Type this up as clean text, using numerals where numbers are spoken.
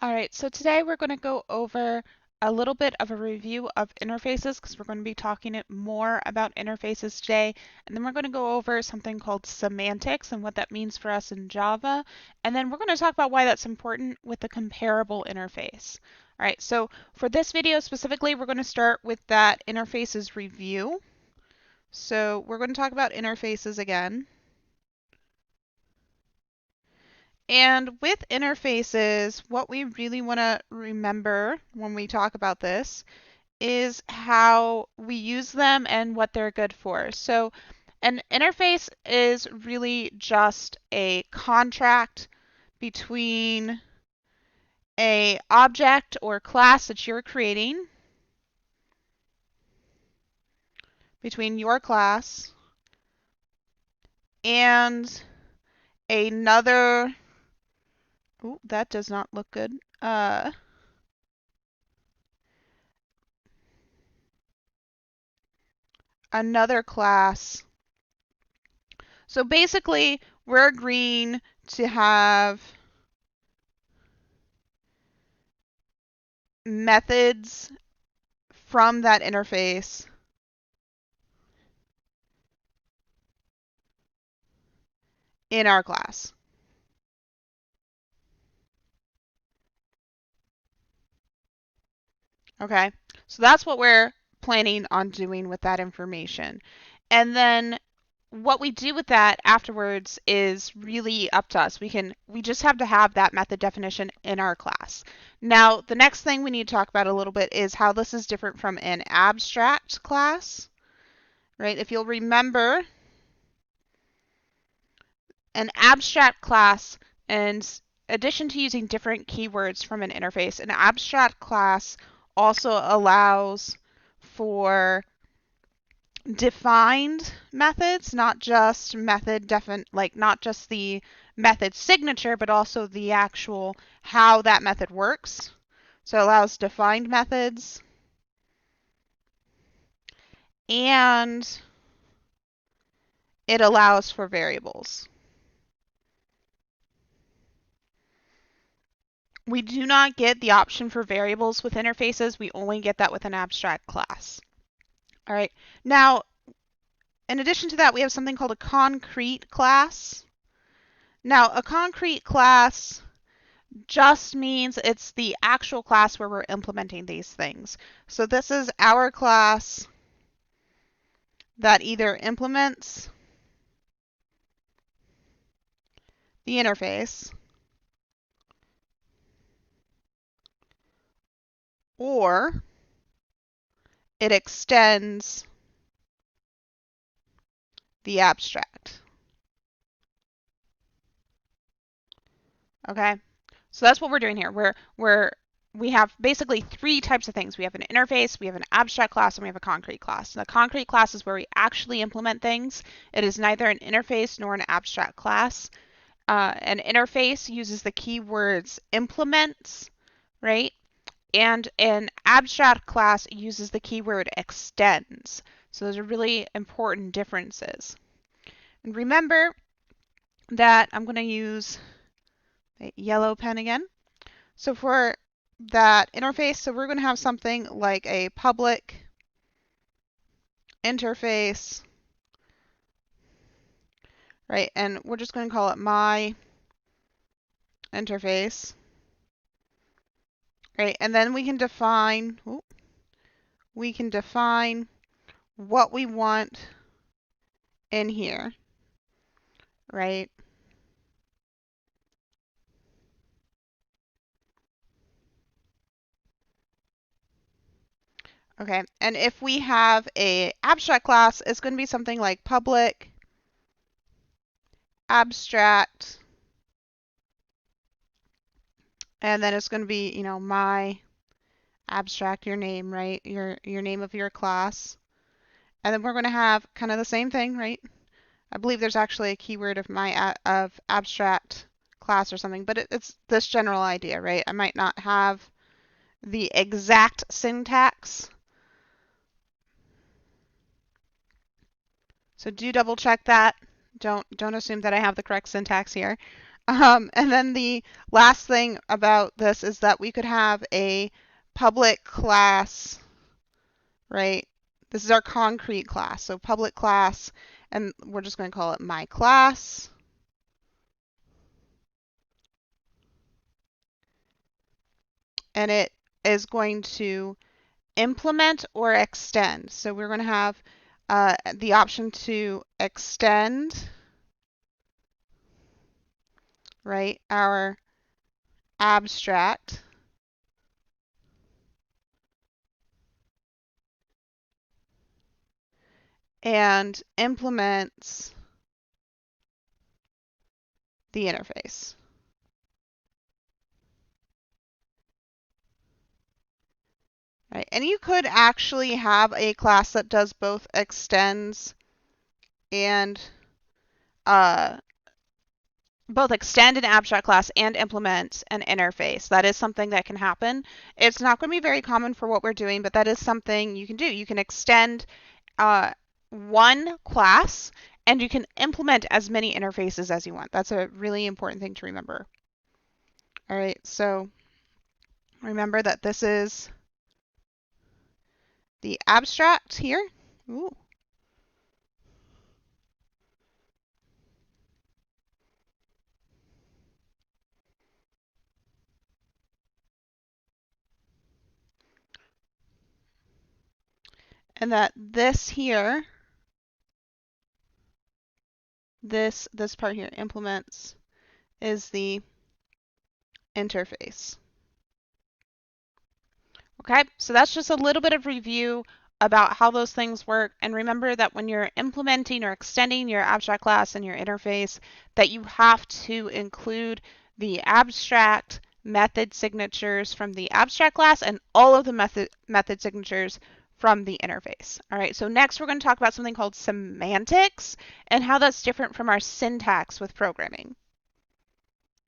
All right, so today we're going to go over a little bit of a review of interfaces because we're going to be talking more about interfaces today. And then we're going to go over something called semantics and what that means for us in Java. And then we're going to talk about why that's important with the comparable interface. All right, so for this video specifically, we're going to start with that interfaces review. So we're going to talk about interfaces again. And with interfaces, what we really want to remember when we talk about this is how we use them and what they're good for. So an interface is really just a contract between a object or class that you're creating, between your class and another. Oh, that does not look good. Another class. So basically, we're agreeing to have methods from that interface in our class. Okay, so that's what we're planning on doing with that information. And then what we do with that afterwards is really up to us. We just have to have that method definition in our class. Now, the next thing we need to talk about a little bit is how this is different from an abstract class, right? If you'll remember, an abstract class, in addition to using different keywords from an interface, an abstract class also allows for defined methods, not just not just the method signature, but also the actual how that method works. So it allows defined methods, and it allows for variables. We do not get the option for variables with interfaces. We only get that with an abstract class. All right. Now, in addition to that, we have something called a concrete class. Now, a concrete class just means it's the actual class where we're implementing these things. So this is our class that either implements the interface or it extends the abstract. Okay? So that's what we're doing here. We have basically three types of things. We have an interface, we have an abstract class, and we have a concrete class. The concrete class is where we actually implement things. It is neither an interface nor an abstract class. An interface uses the keywords implements, right? And an abstract class uses the keyword extends. So those are really important differences. And remember that I'm going to use the yellow pen again. So for that interface, so we're going to have something like a public interface, right? And we're just going to call it my interface, right? And then we can define what we want in here, right? Okay, and if we have a abstract class, it's going to be something like public abstract, and then it's going to be, my abstract, your name, right? Your name of your class. And then we're going to have kind of the same thing, right? I believe there's actually a keyword of abstract class or something, but it's this general idea, right? I might not have the exact syntax. So do double check that. Don't assume that I have the correct syntax here. And then the last thing about this is that we could have a public class, right? This is our concrete class. So public class, and we're just going to call it my class. And it is going to implement or extend. So we're going to have the option to extend, right, our abstract. And implements the interface. Right? And you could actually have a class that does both extends and both extend an abstract class and implement an interface. That is something that can happen. It's not going to be very common for what we're doing, but that is something you can do. You can extend one class and you can implement as many interfaces as you want. That's a really important thing to remember. All right, so remember that this is the abstract here. Ooh. And that this here, this part here, implements, is the interface. Okay, so that's just a little bit of review about how those things work. And remember that when you're implementing or extending your abstract class and your interface, that you have to include the abstract method signatures from the abstract class and all of the method signatures from the interface. All right, so next we're going to talk about something called semantics and how that's different from our syntax with programming.